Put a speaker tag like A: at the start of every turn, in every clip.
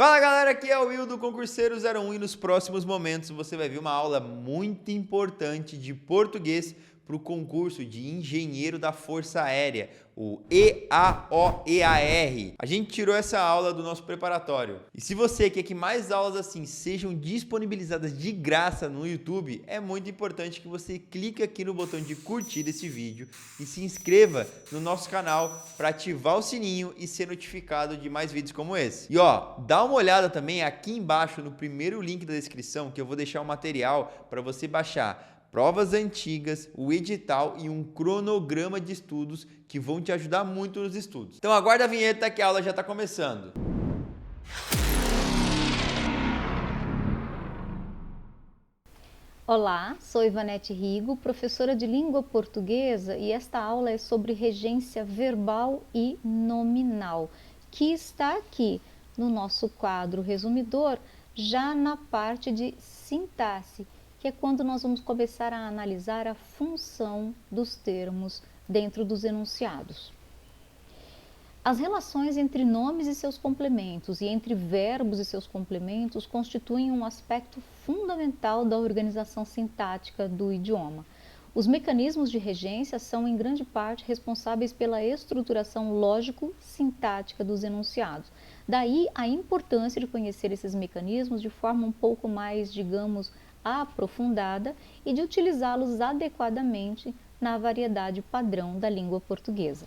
A: Fala galera, aqui é o Will do Concurseiro 01 e nos próximos momentos você vai ver uma aula muito importante de português para o concurso de Engenheiro da Força Aérea, o EAOEAR. A gente tirou essa aula do nosso preparatório. E se você quer que mais aulas assim sejam disponibilizadas de graça no YouTube, é muito importante que você clique aqui no botão de curtir esse vídeo e se inscreva no nosso canal para ativar o sininho e ser notificado de mais vídeos como esse. E ó, dá uma olhada também aqui embaixo no primeiro link da descrição que eu vou deixar o material para você baixar provas antigas, o edital e um cronograma de estudos que vão te ajudar muito nos estudos. Então aguarda a vinheta que a aula já está começando.
B: Olá, sou Ivanete Rigo, professora de língua portuguesa e esta aula é sobre regência verbal e nominal, que está aqui no nosso quadro resumidor, já na parte de sintaxe, que é quando nós vamos começar a analisar a função dos termos dentro dos enunciados. As relações entre nomes e seus complementos e entre verbos e seus complementos constituem um aspecto fundamental da organização sintática do idioma. Os mecanismos de regência são, em grande parte, responsáveis pela estruturação lógico-sintática dos enunciados. Daí a importância de conhecer esses mecanismos de forma um pouco mais, digamos, aprofundada e de utilizá-los adequadamente na variedade padrão da língua portuguesa.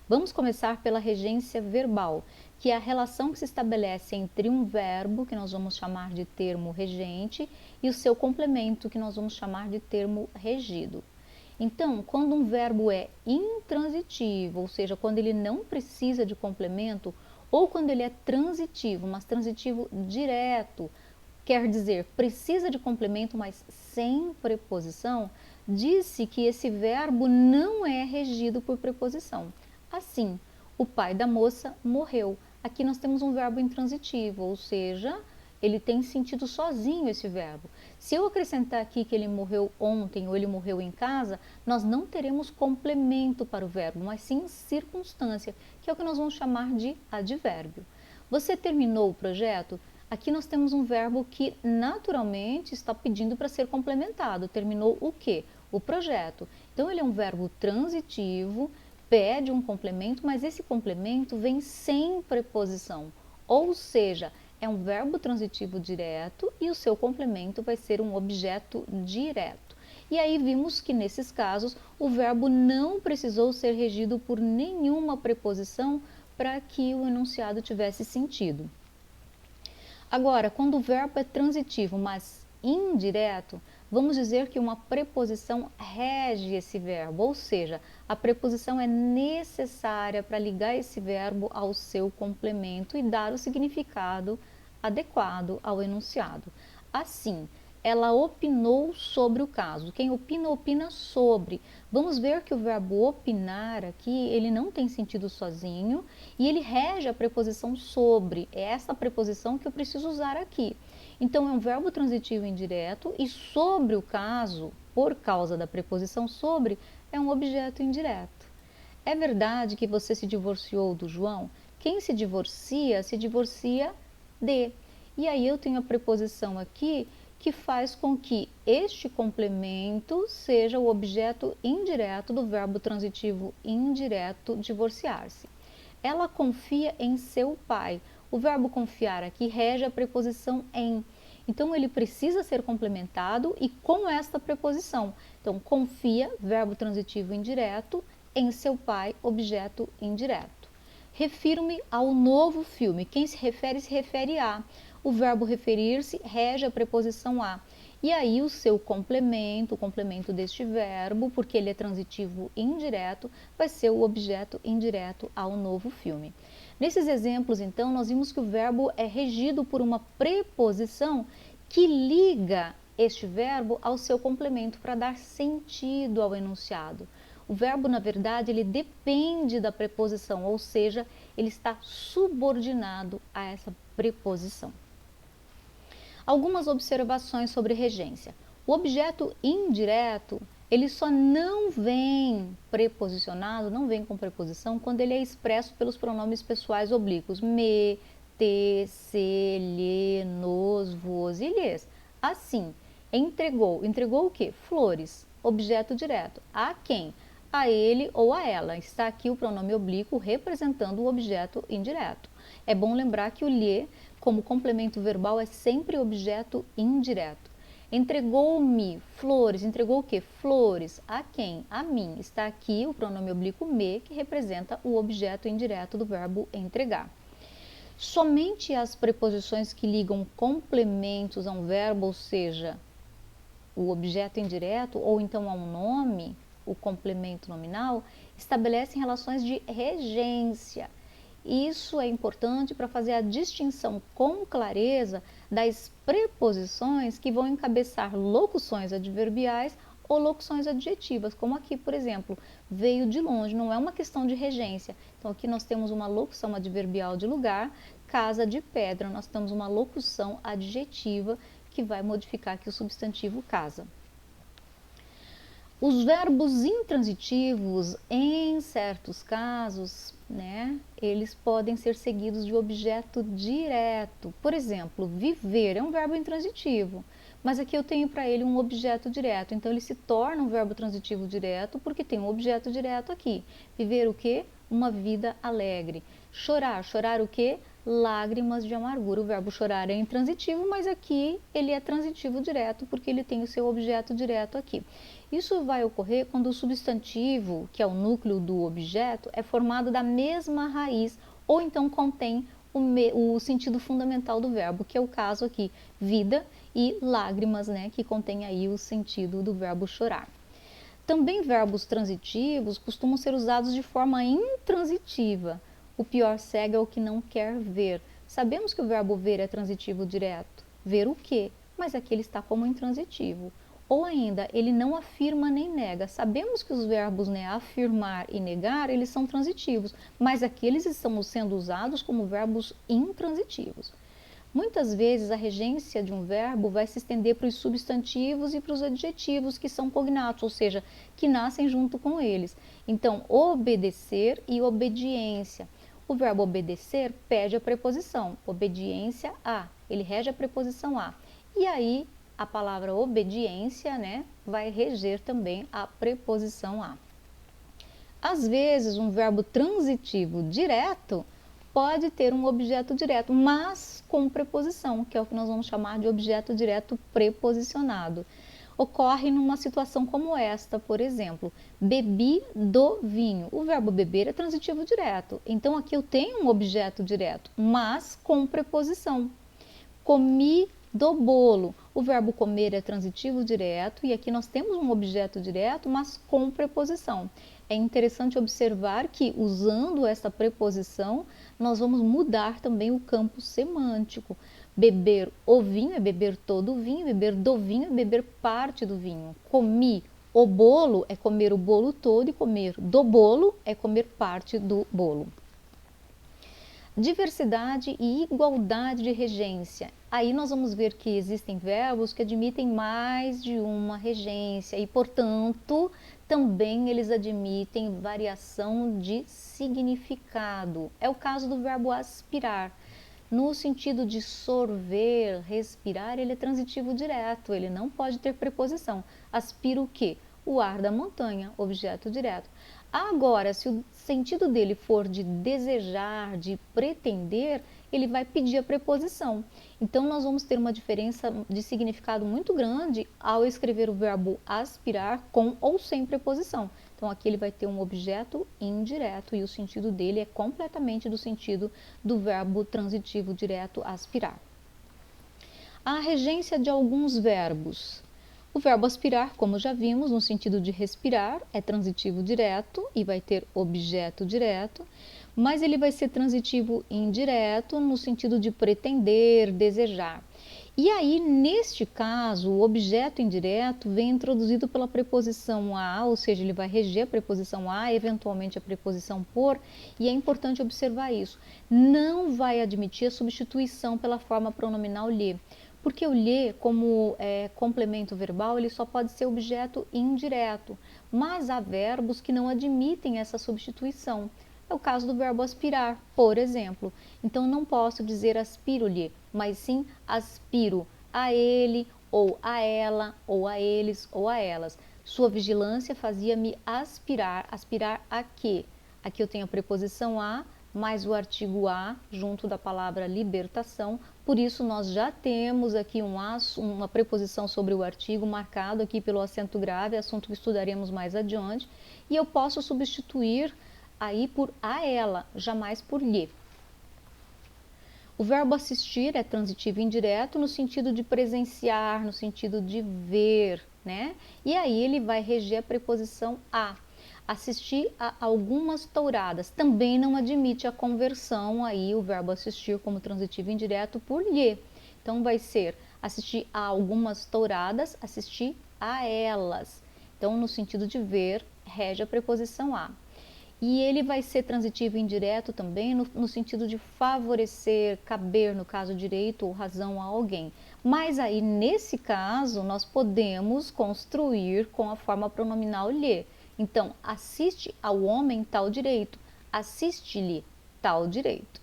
B: Vamos começar pela regência verbal, que é a relação que se estabelece entre um verbo, que nós vamos chamar de termo regente, e o seu complemento, que nós vamos chamar de termo regido. Então, quando um verbo é intransitivo, ou seja, quando ele não precisa de complemento, ou quando ele é transitivo, mas transitivo direto, quer dizer, precisa de complemento, mas sem preposição, diz-se que esse verbo não é regido por preposição. Assim, o pai da moça morreu. Aqui nós temos um verbo intransitivo, ou seja, ele tem sentido sozinho esse verbo. Se eu acrescentar aqui que ele morreu ontem ou ele morreu em casa, nós não teremos complemento para o verbo, mas sim circunstância, que é o que nós vamos chamar de advérbio. Você terminou o projeto? Aqui nós temos um verbo que naturalmente está pedindo para ser complementado. Terminou o quê? O projeto. Então ele é um verbo transitivo, pede um complemento, mas esse complemento vem sem preposição. Ou seja, é um verbo transitivo direto e o seu complemento vai ser um objeto direto. E aí vimos que nesses casos o verbo não precisou ser regido por nenhuma preposição para que o enunciado tivesse sentido. Agora, quando o verbo é transitivo, mas indireto, vamos dizer que uma preposição rege esse verbo, ou seja, a preposição é necessária para ligar esse verbo ao seu complemento e dar o significado adequado ao enunciado. Assim, ela opinou sobre o caso. Quem opina, opina sobre. Vamos ver que o verbo opinar aqui, ele não tem sentido sozinho e ele rege a preposição sobre. É essa preposição que eu preciso usar aqui. Então, é um verbo transitivo indireto e sobre o caso, por causa da preposição sobre, é um objeto indireto. É verdade que você se divorciou do João? Quem se divorcia de. E aí eu tenho a preposição aqui que faz com que este complemento seja o objeto indireto do verbo transitivo indireto divorciar-se. Ela confia em seu pai. O verbo confiar aqui rege a preposição em. Então, ele precisa ser complementado e com esta preposição. Então, confia, verbo transitivo indireto, em seu pai, objeto indireto. Refiro-me ao novo filme. Quem se refere a. O verbo referir-se rege a preposição a. E aí o seu complemento, o complemento deste verbo, porque ele é transitivo indireto, vai ser o objeto indireto ao novo filme. Nesses exemplos, então, nós vimos que o verbo é regido por uma preposição que liga este verbo ao seu complemento para dar sentido ao enunciado. O verbo, na verdade, ele depende da preposição, ou seja, ele está subordinado a essa preposição. Algumas observações sobre regência. O objeto indireto, ele só não vem preposicionado, não vem com preposição, quando ele é expresso pelos pronomes pessoais oblíquos me, te, se, lhe, nos, vos e lhes. Assim, entregou. Entregou o quê? Flores. Objeto direto. A quem? A ele ou a ela. Está aqui o pronome oblíquo representando o objeto indireto. É bom lembrar que o lhe, como complemento verbal, é sempre objeto indireto. Entregou-me flores. Entregou o quê? Flores. A quem? A mim. Está aqui o pronome oblíquo me, que representa o objeto indireto do verbo entregar. Somente as preposições que ligam complementos a um verbo, ou seja, o objeto indireto ou então a um nome, o complemento nominal, estabelecem relações de regência. Isso é importante para fazer a distinção com clareza das preposições que vão encabeçar locuções adverbiais ou locuções adjetivas, como aqui, por exemplo, veio de longe, não é uma questão de regência. Então, aqui nós temos uma locução adverbial de lugar, casa de pedra, nós temos uma locução adjetiva que vai modificar aqui o substantivo casa. Os verbos intransitivos, em certos casos, eles podem ser seguidos de objeto direto. Por exemplo, viver é um verbo intransitivo, mas aqui eu tenho para ele um objeto direto, então ele se torna um verbo transitivo direto porque tem um objeto direto aqui. Viver o quê? Uma vida alegre. Chorar, chorar o quê? Lágrimas de amargura. O verbo chorar é intransitivo, mas aqui ele é transitivo direto porque ele tem o seu objeto direto aqui. Isso vai ocorrer quando o substantivo, que é o núcleo do objeto, é formado da mesma raiz ou então contém o sentido fundamental do verbo, que é o caso aqui, vida e lágrimas, que contém aí o sentido do verbo chorar. Também verbos transitivos costumam ser usados de forma intransitiva. O pior cego é o que não quer ver. Sabemos que o verbo ver é transitivo direto. Ver o quê? Mas aqui ele está como intransitivo. Ou ainda, ele não afirma nem nega. Sabemos que os verbos afirmar e negar, eles são transitivos, mas aqui eles estão sendo usados como verbos intransitivos. Muitas vezes a regência de um verbo vai se estender para os substantivos e para os adjetivos que são cognatos, ou seja, que nascem junto com eles. Então, obedecer e obediência. O verbo obedecer pede a preposição, obediência a, ele rege a preposição a. E aí, a palavra obediência, vai reger também a preposição a. Às vezes, um verbo transitivo direto pode ter um objeto direto, mas com preposição, que é o que nós vamos chamar de objeto direto preposicionado. Ocorre numa situação como esta, por exemplo, bebi do vinho. O verbo beber é transitivo direto, então aqui eu tenho um objeto direto, mas com preposição. Comi do bolo. O verbo comer é transitivo direto e aqui nós temos um objeto direto, mas com preposição. É interessante observar que, usando essa preposição, nós vamos mudar também o campo semântico. Beber o vinho é beber todo o vinho, beber do vinho é beber parte do vinho. Comi o bolo é comer o bolo todo e comer do bolo é comer parte do bolo. Diversidade e igualdade de regência. Aí nós vamos ver que existem verbos que admitem mais de uma regência e, portanto, também eles admitem variação de significado. É o caso do verbo aspirar. No sentido de sorver, respirar, ele é transitivo direto, ele não pode ter preposição. Aspira o quê? O ar da montanha, objeto direto. Agora, se o sentido dele for de desejar, de pretender, ele vai pedir a preposição. Então, nós vamos ter uma diferença de significado muito grande ao escrever o verbo aspirar com ou sem preposição. Então, aqui ele vai ter um objeto indireto e o sentido dele é completamente do sentido do verbo transitivo direto aspirar. A regência de alguns verbos. O verbo aspirar, como já vimos, no sentido de respirar, é transitivo direto e vai ter objeto direto, mas ele vai ser transitivo indireto no sentido de pretender, desejar. E aí, neste caso, o objeto indireto vem introduzido pela preposição a, ou seja, ele vai reger a preposição a, eventualmente a preposição por, e é importante observar isso. Não vai admitir a substituição pela forma pronominal lhe. Porque o lhe, como complemento verbal, ele só pode ser objeto indireto, mas há verbos que não admitem essa substituição. É o caso do verbo aspirar, por exemplo. Então, não posso dizer aspiro-lhe, mas sim aspiro a ele, ou a ela, ou a eles, ou a elas. Sua vigilância fazia-me aspirar. Aspirar a quê? Aqui eu tenho a preposição a, mais o artigo a, junto da palavra libertação. Por isso, nós já temos aqui uma preposição sobre o artigo, marcado aqui pelo acento grave, assunto que estudaremos mais adiante. E eu posso substituir aí por a ela, jamais por lhe. O verbo assistir é transitivo indireto no sentido de presenciar, no sentido de ver, né? E aí ele vai reger a preposição a. Assistir a algumas touradas. Também não admite a conversão aí o verbo assistir como transitivo indireto por lhe. Então vai ser assistir a algumas touradas, assistir a elas. Então no sentido de ver, rege a preposição a. E ele vai ser transitivo indireto também no sentido de favorecer, caber, no caso direito ou razão a alguém. Mas aí, nesse caso, nós podemos construir com a forma pronominal lhe. Então, assiste ao homem tal direito, assiste-lhe tal direito.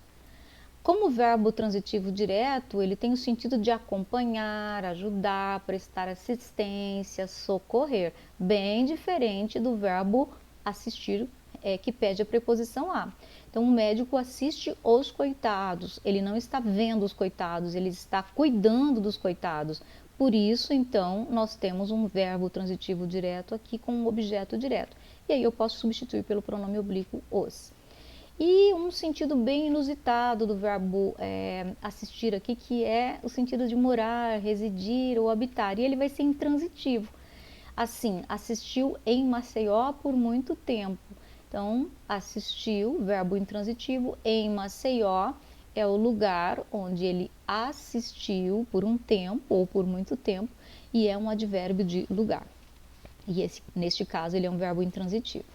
B: Como o verbo transitivo direto, ele tem o sentido de acompanhar, ajudar, prestar assistência, socorrer, bem diferente do verbo assistir, que pede a preposição a. Então, o médico assiste os coitados, ele não está vendo os coitados, ele está cuidando dos coitados. Por isso, então, nós temos um verbo transitivo direto aqui com um objeto direto. E aí eu posso substituir pelo pronome oblíquo os. E um sentido bem inusitado do verbo assistir aqui, que é o sentido de morar, residir ou habitar. E ele vai ser intransitivo. Assim, assistiu em Maceió por muito tempo. Então, assistiu, verbo intransitivo, em Maceió é o lugar onde ele assistiu por um tempo ou por muito tempo e é um advérbio de lugar. E neste caso, ele é um verbo intransitivo.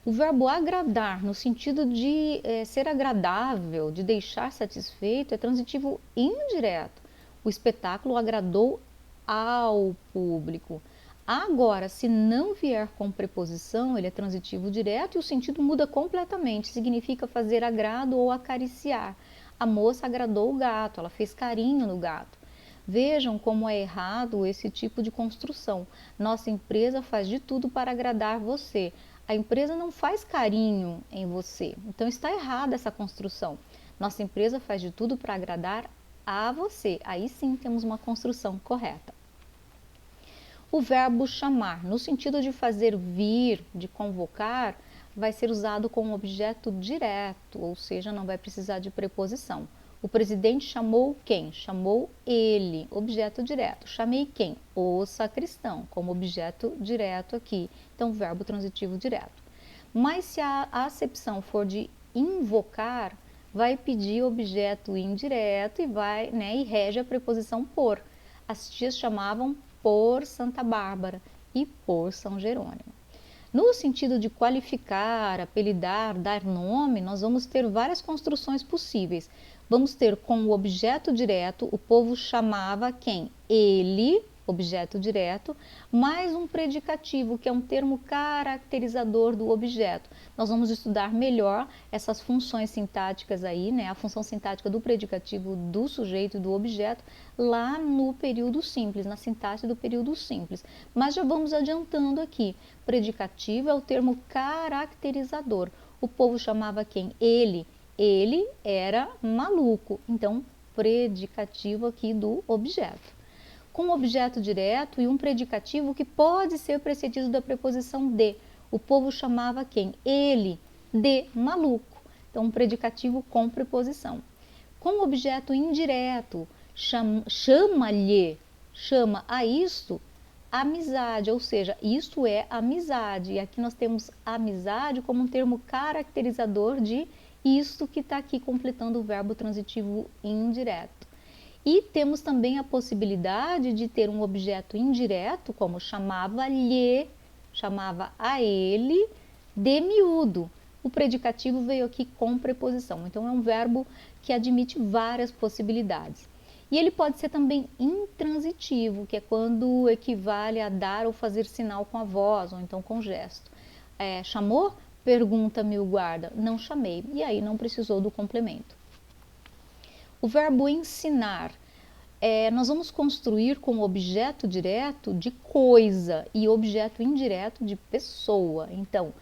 B: O verbo agradar, no sentido de ser agradável, de deixar satisfeito, é transitivo indireto. O espetáculo agradou ao público. Agora, se não vier com preposição, ele é transitivo direto e o sentido muda completamente. Significa fazer agrado ou acariciar. A moça agradou o gato, ela fez carinho no gato. Vejam como é errado esse tipo de construção. Nossa empresa faz de tudo para agradar você. A empresa não faz carinho em você. Então está errada essa construção. Nossa empresa faz de tudo para agradar a você. Aí sim temos uma construção correta. O verbo chamar, no sentido de fazer vir, de convocar, vai ser usado como objeto direto, ou seja, não vai precisar de preposição. O presidente chamou quem? Chamou ele, objeto direto. Chamei quem? O sacristão, como objeto direto aqui. Então, verbo transitivo direto. Mas se a acepção for de invocar, vai pedir objeto indireto e rege a preposição por. As tias chamavam por Santa Bárbara e por São Jerônimo. No sentido de qualificar, apelidar, dar nome, nós vamos ter várias construções possíveis. Vamos ter com o objeto direto, o povo chamava quem? Ele, objeto direto, mais um predicativo, que é um termo caracterizador do objeto. Nós vamos estudar melhor essas funções sintáticas aí, né? A função sintática do predicativo, do sujeito e do objeto, lá no período simples, na sintaxe do período simples. Mas já vamos adiantando aqui. Predicativo é o termo caracterizador. O povo chamava quem? Ele. Ele era maluco. Então, predicativo aqui do objeto. Com objeto direto e um predicativo que pode ser precedido da preposição de. O povo chamava quem? Ele, de maluco. Então, um predicativo com preposição. Com objeto indireto, chama-lhe, chama a isto amizade, ou seja, isto é amizade. E aqui nós temos amizade como um termo caracterizador de isto que está aqui completando o verbo transitivo indireto. E temos também a possibilidade de ter um objeto indireto, como chamava-lhe, chamava a ele, de miúdo. O predicativo veio aqui com preposição. Então, é um verbo que admite várias possibilidades. E ele pode ser também intransitivo, que é quando equivale a dar ou fazer sinal com a voz, ou então com gesto. Chamou? Pergunta-me o guarda. Não chamei. E aí não precisou do complemento. O verbo ensinar. Nós vamos construir com objeto direto de coisa e objeto indireto de pessoa. Então,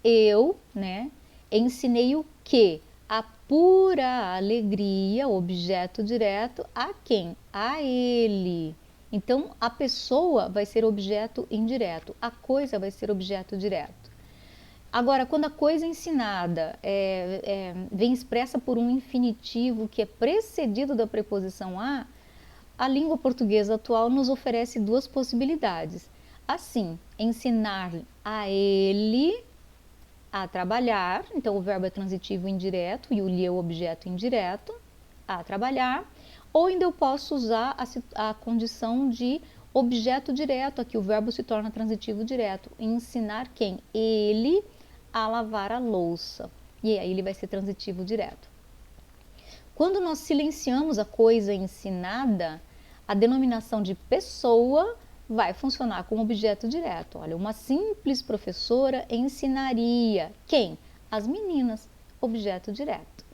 B: eu, né, ensinei o quê? A pura alegria, objeto direto, a quem? A ele. Então, a pessoa vai ser objeto indireto, a coisa vai ser objeto direto. Agora, quando a coisa ensinada vem expressa por um infinitivo que é precedido da preposição a língua portuguesa atual nos oferece duas possibilidades. Assim, ensinar a ele a trabalhar, então o verbo é transitivo indireto e o lhe é o objeto indireto, a trabalhar, ou ainda eu posso usar a condição de objeto direto, aqui o verbo se torna transitivo direto, ensinar quem? Ele a lavar a louça, e aí ele vai ser transitivo direto. Quando nós silenciamos a coisa ensinada, a denominação de pessoa vai funcionar como objeto direto. Olha, uma simples professora ensinaria quem? As meninas, objeto direto.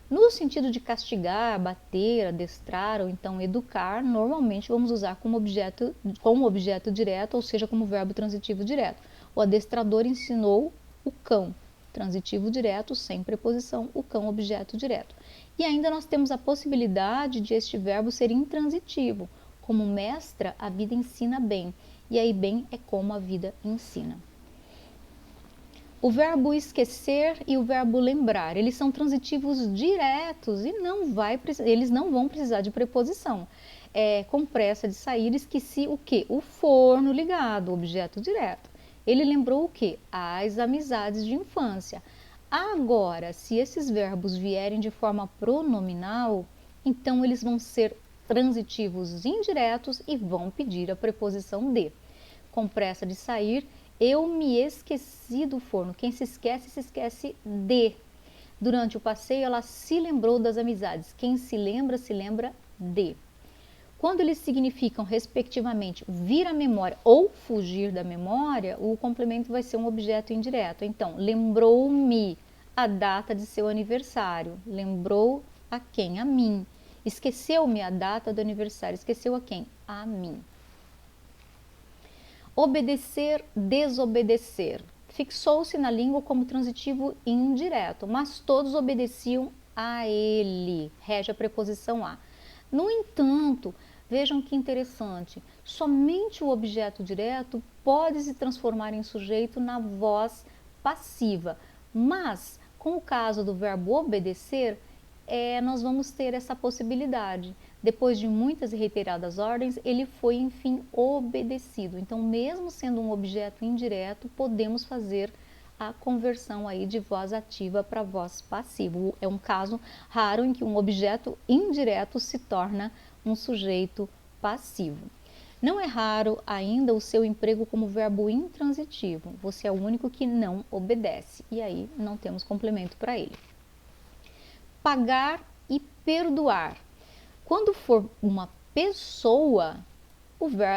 B: No sentido de castigar, bater, adestrar ou então educar, normalmente vamos usar como objeto direto, ou seja, como verbo transitivo direto. O adestrador ensinou o cão, transitivo direto, sem preposição, o cão, objeto direto. E ainda nós temos a possibilidade de este verbo ser intransitivo, como mestra, a vida ensina bem, e aí bem é como a vida ensina. O verbo esquecer e o verbo lembrar, eles são transitivos diretos e eles não vão precisar de preposição. Com pressa de sair, esqueci o quê? O forno ligado, objeto direto. Ele lembrou o quê? As amizades de infância. Agora, se esses verbos vierem de forma pronominal, então eles vão ser transitivos indiretos e vão pedir a preposição de. Com pressa de sair, eu me esqueci do forno. Quem se esquece de. Durante o passeio, ela se lembrou das amizades. Quem se lembra de. Quando eles significam, respectivamente, vir à memória ou fugir da memória, o complemento vai ser um objeto indireto. Então, lembrou-me a data de seu aniversário. Lembrou a quem? A mim. Esqueceu-me a data do aniversário. Esqueceu a quem? A mim. Obedecer, desobedecer. Fixou-se na língua como transitivo indireto, mas todos obedeciam a ele. Rege a preposição a. No entanto, vejam que interessante, somente o objeto direto pode se transformar em sujeito na voz passiva, mas com o caso do verbo obedecer, nós vamos ter essa possibilidade. Depois de muitas e reiteradas ordens, ele foi enfim obedecido. Então, mesmo sendo um objeto indireto, podemos fazer a conversão aí de voz ativa para voz passiva. É um caso raro em que um objeto indireto se torna um sujeito passivo. Não é raro ainda o seu emprego como verbo intransitivo. Você é o único que não obedece. E aí não temos complemento para ele. Pagar e perdoar. Quando for uma pessoa,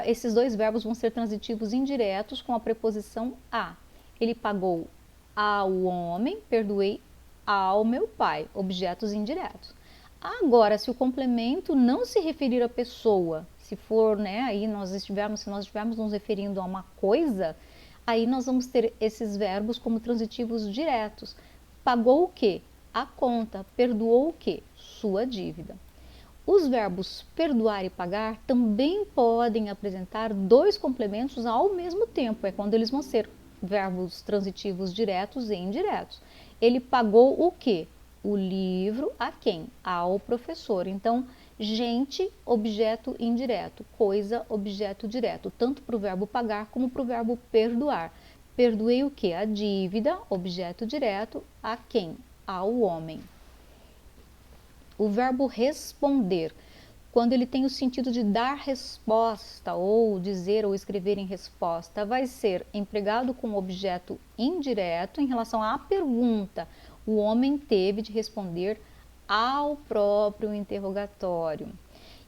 B: esses dois verbos vão ser transitivos indiretos com a preposição a. Ele pagou ao homem, perdoei ao meu pai, objetos indiretos. Agora, se o complemento não se referir à pessoa, se for, aí se nós estivermos nos referindo a uma coisa, aí nós vamos ter esses verbos como transitivos diretos. Pagou o quê? A conta. Perdoou o quê? Sua dívida. Os verbos perdoar e pagar também podem apresentar dois complementos ao mesmo tempo, quando eles vão ser verbos transitivos diretos e indiretos. Ele pagou o quê? O livro a quem? Ao professor. Então, gente, objeto indireto, coisa, objeto direto, tanto para o verbo pagar como para o verbo perdoar. Perdoei o quê? A dívida, objeto direto, a quem? Ao homem. O verbo responder, quando ele tem o sentido de dar resposta, ou dizer ou escrever em resposta, vai ser empregado com objeto indireto em relação à pergunta. O homem teve de responder ao próprio interrogatório.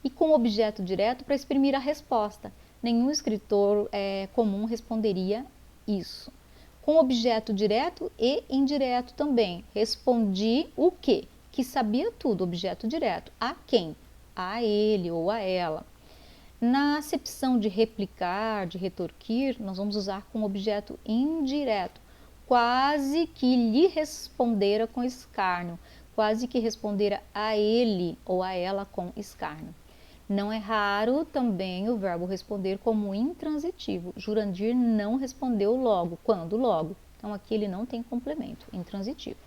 B: E com objeto direto para exprimir a resposta. Nenhum escritor comum responderia isso. com objeto direto e indireto também. Respondi o quê? Que sabia tudo, objeto direto. A quem? A ele ou a ela. Na acepção de replicar, de retorquir, nós vamos usar com objeto indireto. Quase que lhe respondera com escárnio. Quase que respondera a ele ou a ela com escárnio. Não é raro também o verbo responder como intransitivo. Jurandir não respondeu logo. Quando? Logo. Então aqui ele não tem complemento, intransitivo.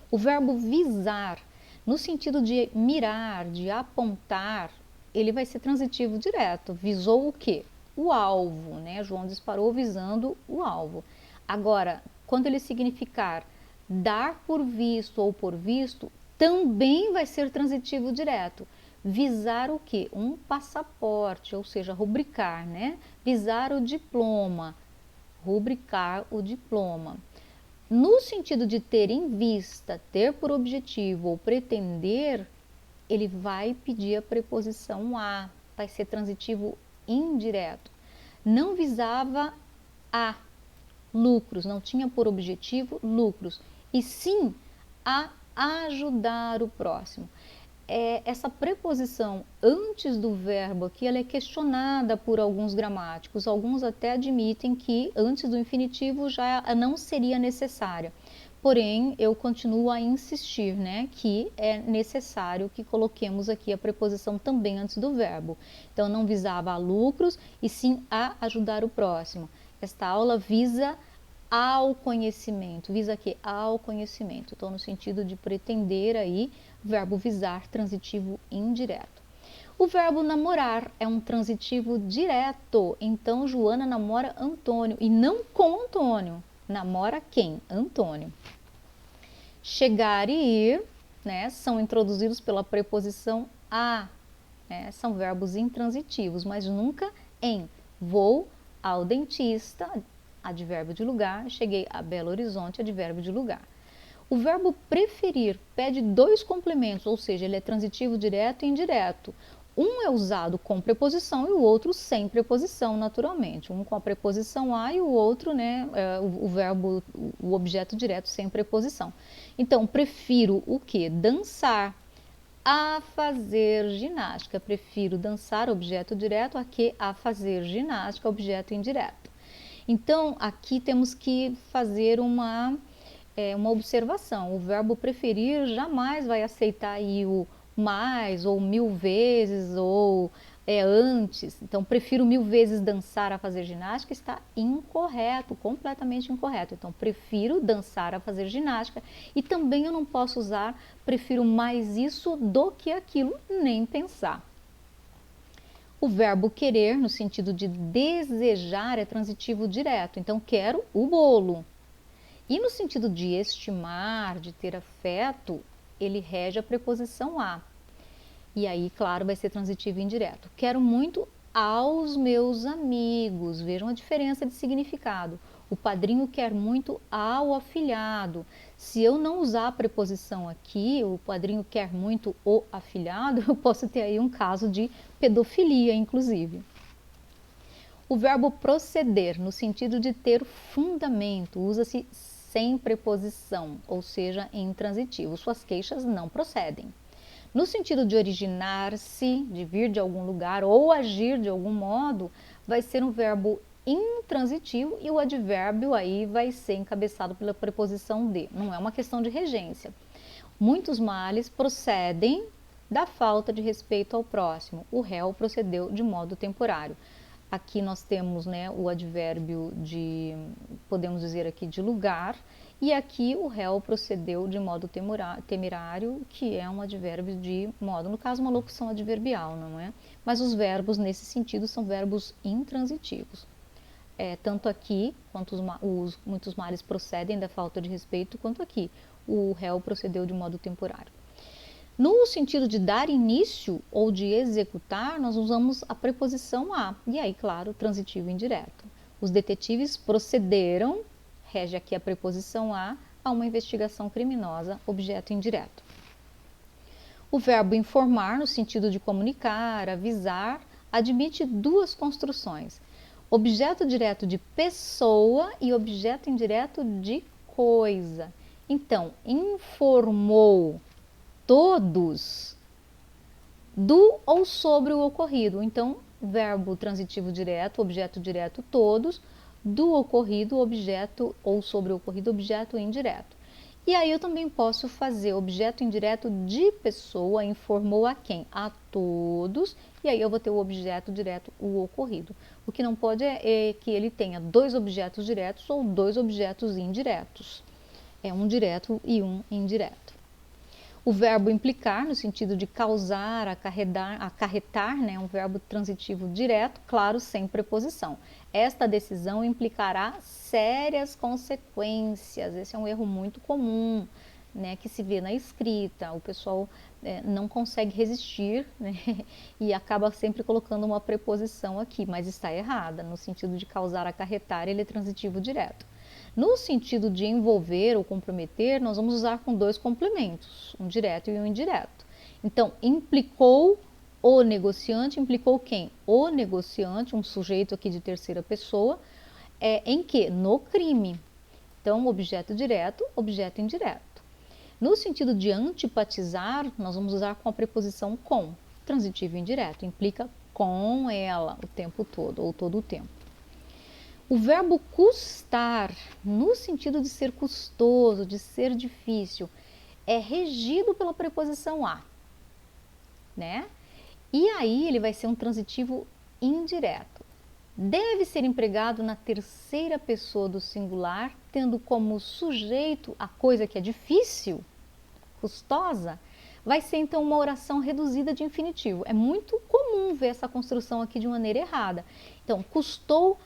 B: O verbo visar, no sentido de mirar, de apontar, ele vai ser transitivo direto. Visou o quê? O alvo, né? João disparou visando o alvo. Agora, quando ele significar dar por visto ou por visto, também vai ser transitivo direto. Visar o quê? Um passaporte, ou seja, rubricar, né? Visar o diploma, rubricar o diploma. No sentido de ter em vista, ter por objetivo ou pretender, ele vai pedir a preposição a, vai ser transitivo indireto. Não visava a lucros, não tinha por objetivo lucros, e sim a ajudar o próximo. Essa preposição antes do verbo aqui, ela é questionada por alguns gramáticos. Alguns até admitem que antes do infinitivo já não seria necessária. Porém, eu continuo a insistir, né, que é necessário que coloquemos aqui a preposição também antes do verbo. Então, não visava a lucros e sim a ajudar o próximo. Esta aula visa ao conhecimento. Visa aqui ao conhecimento. Então, no sentido de pretender aí, verbo visar, transitivo indireto. O verbo namorar é um transitivo direto. Então, Joana namora Antônio e não com Antônio. Namora quem? Antônio. Chegar e ir, né, são introduzidos pela preposição a. Né, são verbos intransitivos, mas nunca em. Vou ao dentista, advérbio de lugar. Cheguei a Belo Horizonte, advérbio de lugar. O verbo preferir pede dois complementos, ou seja, ele é transitivo direto e indireto. Um é usado com preposição e o outro sem preposição, naturalmente. Um com a preposição a e o outro, né, o verbo, o objeto direto sem preposição. Então, prefiro o quê? Dançar. A fazer ginástica. Prefiro dançar, objeto direto, a que a fazer ginástica, objeto indireto. Então, aqui temos que fazer uma observação. O verbo preferir jamais vai aceitar aí o mais, ou 1000 vezes, ou antes. Então, prefiro 1000 vezes dançar a fazer ginástica, está incorreto, completamente incorreto. Então, prefiro dançar a fazer ginástica e também eu não posso usar prefiro mais isso do que aquilo, nem pensar. O verbo querer, no sentido de desejar, é transitivo direto. Então, quero o bolo. E no sentido de estimar, de ter afeto, ele rege a preposição a. E aí, claro, vai ser transitivo indireto. Quero muito aos meus amigos. Vejam a diferença de significado. O padrinho quer muito ao afilhado. Se eu não usar a preposição aqui, o padrinho quer muito o afilhado, eu posso ter aí um caso de pedofilia, inclusive. O verbo proceder, no sentido de ter fundamento, usa-se sem preposição, ou seja, em intransitivo. Suas queixas não procedem. No sentido de originar-se, de vir de algum lugar ou agir de algum modo, vai ser um verbo intransitivo e o advérbio aí vai ser encabeçado pela preposição de. Não é uma questão de regência. Muitos males procedem da falta de respeito ao próximo. O réu procedeu de modo temporário. Aqui nós temos, né, o advérbio de, podemos dizer aqui, de lugar, e aqui o réu procedeu de modo temerário, que é um advérbio de modo, no caso uma locução adverbial, não é? Mas os verbos nesse sentido são verbos intransitivos. Tanto aqui, quanto muitos males procedem da falta de respeito, quanto aqui, o réu procedeu de modo temporário. No sentido de dar início ou de executar, nós usamos a preposição a, e aí, claro, transitivo indireto. Os detetives procederam, rege aqui a preposição a uma investigação criminosa, objeto indireto. O verbo informar, no sentido de comunicar, avisar, admite duas construções. objeto direto de pessoa e objeto indireto de coisa. Então, informou todos do ou sobre o ocorrido. Então, verbo transitivo direto, objeto direto todos, do ocorrido, objeto ou sobre o ocorrido, objeto indireto. E aí eu também posso fazer objeto indireto de pessoa, informou a quem? A todos, e aí eu vou ter o objeto direto, o ocorrido. O que não pode é que ele tenha dois objetos diretos ou dois objetos indiretos. É um direto e um indireto. O verbo implicar, no sentido de causar, acarretar, né, um verbo transitivo direto, claro, sem preposição. Esta decisão implicará sérias consequências. Esse é um erro muito comum, né, que se vê na escrita. O pessoal não consegue resistir, né, e acaba sempre colocando uma preposição aqui, mas está errada. No sentido de causar, acarretar, ele é transitivo direto. No sentido de envolver ou comprometer, nós vamos usar com dois complementos, um direto e um indireto. Então, implicou o negociante, implicou quem? O negociante, um sujeito aqui de terceira pessoa, em que? No crime. Então, objeto direto, objeto indireto. No sentido de antipatizar, nós vamos usar com a preposição com, transitivo indireto, implica com ela o tempo todo, ou todo o tempo. O verbo custar, no sentido de ser custoso, de ser difícil, é regido pela preposição a, né? E aí ele vai ser um transitivo indireto. Deve ser empregado na terceira pessoa do singular, tendo como sujeito a coisa que é difícil, custosa, vai ser então uma oração reduzida de infinitivo. É muito comum ver essa construção aqui de maneira errada. Então, custou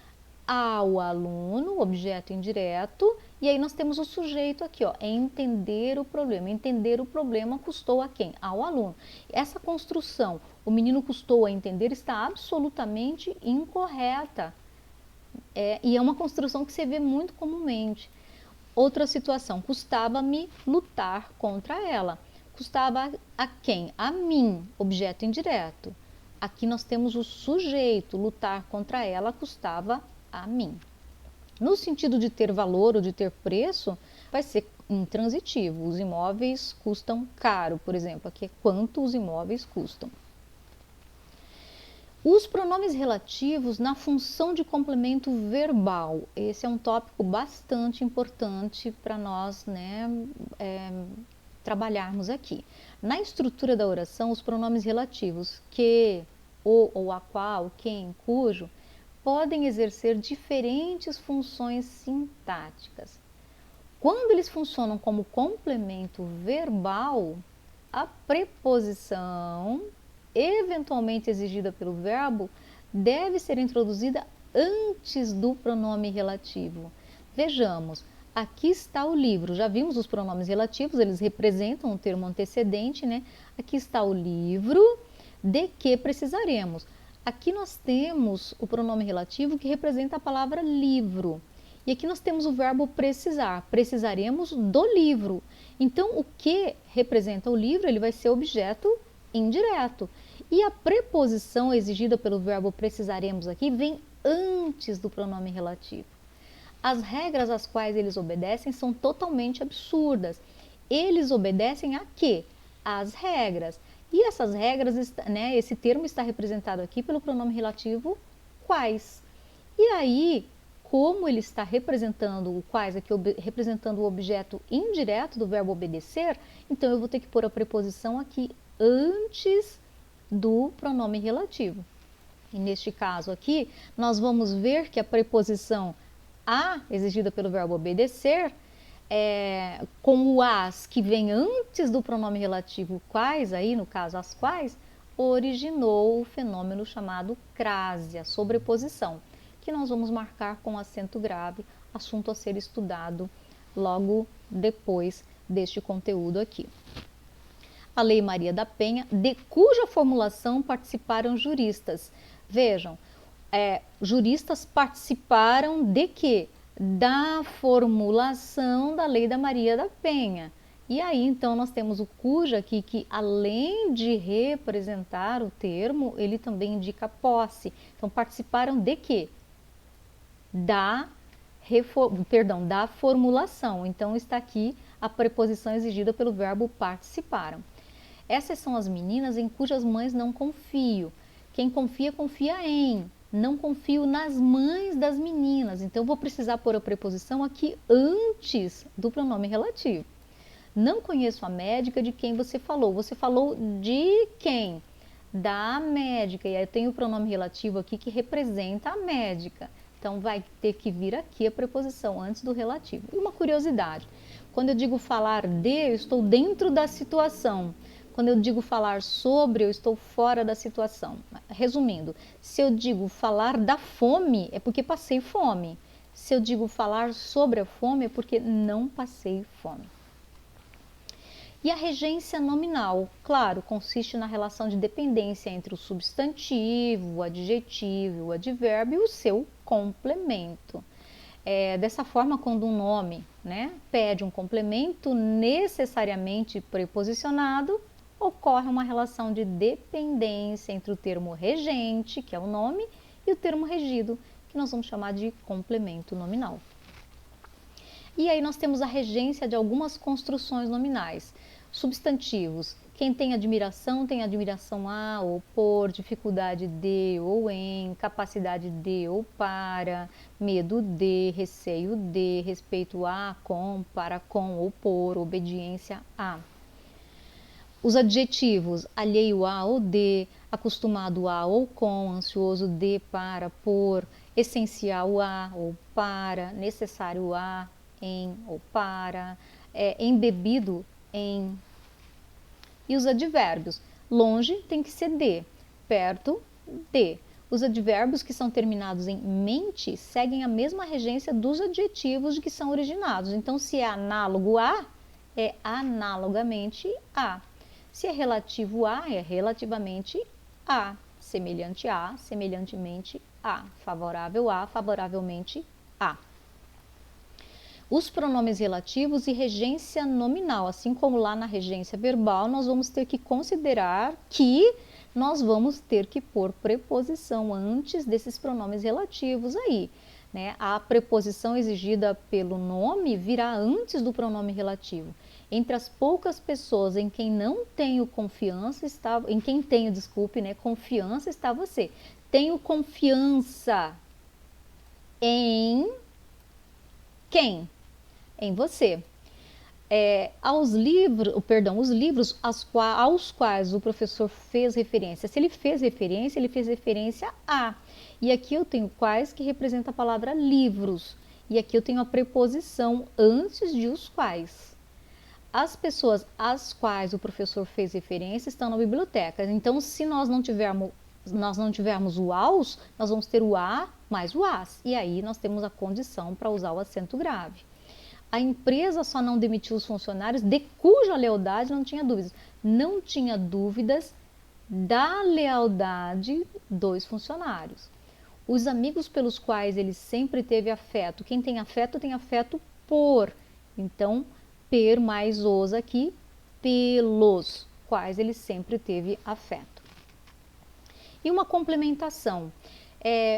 B: ao aluno, objeto indireto, e aí nós temos o sujeito aqui, ó, entender o problema. Entender o problema custou a quem? Ao aluno. Essa construção, o menino custou a entender, está absolutamente incorreta. E é uma construção que se vê muito comumente. Outra situação, custava-me lutar contra ela. Custava a quem? A mim, objeto indireto. Aqui nós temos o sujeito, lutar contra ela custava a mim. No sentido de ter valor ou de ter preço, vai ser intransitivo. Os imóveis custam caro, por exemplo. Aqui é quanto os imóveis custam. Os pronomes relativos na função de complemento verbal. Esse é um tópico bastante importante para nós, né, trabalharmos aqui. Na estrutura da oração, os pronomes relativos que, o ou a qual, quem, cujo, podem exercer diferentes funções sintáticas. Quando eles funcionam como complemento verbal, a preposição, eventualmente exigida pelo verbo, deve ser introduzida antes do pronome relativo. Vejamos, aqui está o livro. Já vimos os pronomes relativos, eles representam o termo antecedente, né? Aqui está o livro, de que precisaremos. Aqui nós temos o pronome relativo que representa a palavra livro. E aqui nós temos o verbo precisar. Precisaremos do livro. Então, o que representa o livro, ele vai ser objeto indireto. E a preposição exigida pelo verbo precisaremos aqui vem antes do pronome relativo. As regras às quais eles obedecem são totalmente absurdas. Eles obedecem a quê? Às regras. E essas regras, né, esse termo está representado aqui pelo pronome relativo quais. E aí, como ele está representando o quais aqui, representando o objeto indireto do verbo obedecer, então eu vou ter que pôr a preposição aqui antes do pronome relativo. E neste caso aqui, nós vamos ver que a preposição a, exigida pelo verbo obedecer, com o as que vem antes do pronome relativo quais, aí no caso as quais, originou o fenômeno chamado crásia, sobreposição, que nós vamos marcar com acento grave, assunto a ser estudado logo depois deste conteúdo aqui. A Lei Maria da Penha, de cuja formulação participaram juristas. Vejam, juristas participaram de quê? Da formulação da Lei da Maria da Penha. E aí, então, nós temos o cuja aqui, que além de representar o termo, ele também indica posse. Então, participaram de quê? da formulação. Então está aqui a preposição exigida pelo verbo participaram. Essas são as meninas em cujas mães não confio. Quem confia, confia em. Não confio nas mães das meninas. Então vou precisar pôr a preposição aqui antes do pronome relativo. Não conheço a médica de quem você falou. Você falou de quem? Da médica. E aí tem o pronome relativo aqui que representa a médica. Então vai ter que vir aqui a preposição antes do relativo. E uma curiosidade, quando eu digo falar de, eu estou dentro da situação. Quando eu digo falar sobre, eu estou fora da situação. Resumindo, se eu digo falar da fome, é porque passei fome. Se eu digo falar sobre a fome, é porque não passei fome. E a regência nominal, claro, consiste na relação de dependência entre o substantivo, o adjetivo, o advérbio e o seu complemento. Dessa forma, quando um nome, pede um complemento necessariamente preposicionado, ocorre uma relação de dependência entre o termo regente, que é o nome, e o termo regido, que nós vamos chamar de complemento nominal. E aí nós temos a regência de algumas construções nominais. Substantivos. Quem tem admiração a ou por, dificuldade de ou em, capacidade de ou para, medo de, receio de, respeito a, com, para com ou por, obediência a. Os adjetivos, alheio a ou de, acostumado a ou com, ansioso de, para, por, essencial a ou para, necessário a, em ou para, embebido em. E os advérbios, longe tem que ser de, perto de. Os advérbios que são terminados em mente seguem a mesma regência dos adjetivos de que são originados. Então, se é análogo a, é analogamente a. Se é relativo a, é relativamente a. Semelhante a, semelhantemente a. Favorável a, favoravelmente a. Os pronomes relativos e regência nominal, assim como lá na regência verbal, nós vamos ter que considerar que nós vamos ter que pôr preposição antes desses pronomes relativos aí. A preposição exigida pelo nome virá antes do pronome relativo. Entre as poucas pessoas em quem não tenho confiança, confiança está você. Tenho confiança em quem? Em você. Os livros aos quais o professor fez referência. Se ele fez referência a. E aqui eu tenho quais que representa a palavra livros. E aqui eu tenho a preposição antes de os quais. As pessoas às quais o professor fez referência estão na biblioteca. Então, se nós não tivermos o aos, nós vamos ter o a mais o as. E aí nós temos a condição para usar o acento grave. A empresa só não demitiu os funcionários de cuja lealdade não tinha dúvidas. Não tinha dúvidas da lealdade dos funcionários. Os amigos pelos quais ele sempre teve afeto. Quem tem afeto por. Então, per mais os aqui, pelos quais ele sempre teve afeto. E uma complementação.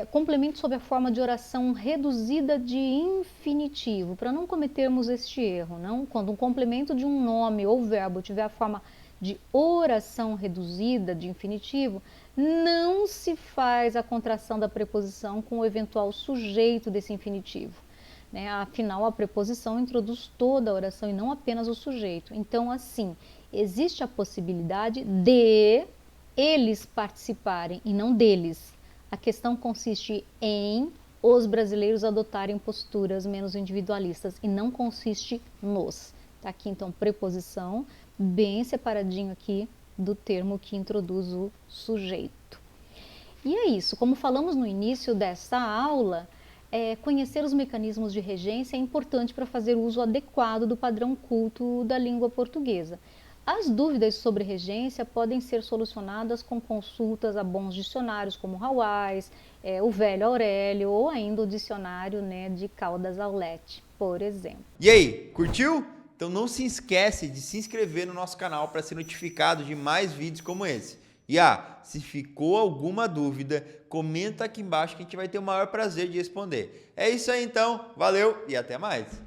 B: Complemento sob a forma de oração reduzida de infinitivo, para não cometermos este erro, não? Quando um complemento de um nome ou verbo tiver a forma de oração reduzida de infinitivo, não se faz a contração da preposição com o eventual sujeito desse infinitivo. Afinal, a preposição introduz toda a oração e não apenas o sujeito. Então, assim, existe a possibilidade de eles participarem e não deles. A questão consiste em os brasileiros adotarem posturas menos individualistas e não consiste nos. Tá aqui então preposição bem separadinho aqui do termo que introduz o sujeito. E é isso, como falamos no início desta aula, conhecer os mecanismos de regência é importante para fazer uso adequado do padrão culto da língua portuguesa. As dúvidas sobre regência podem ser solucionadas com consultas a bons dicionários como Hawais, o Velho Aurélio ou ainda o dicionário de Caldas Aulete, por exemplo.
A: E aí, curtiu? Então não se esquece de se inscrever no nosso canal para ser notificado de mais vídeos como esse. E se ficou alguma dúvida, comenta aqui embaixo que a gente vai ter o maior prazer de responder. É isso aí então, valeu e até mais!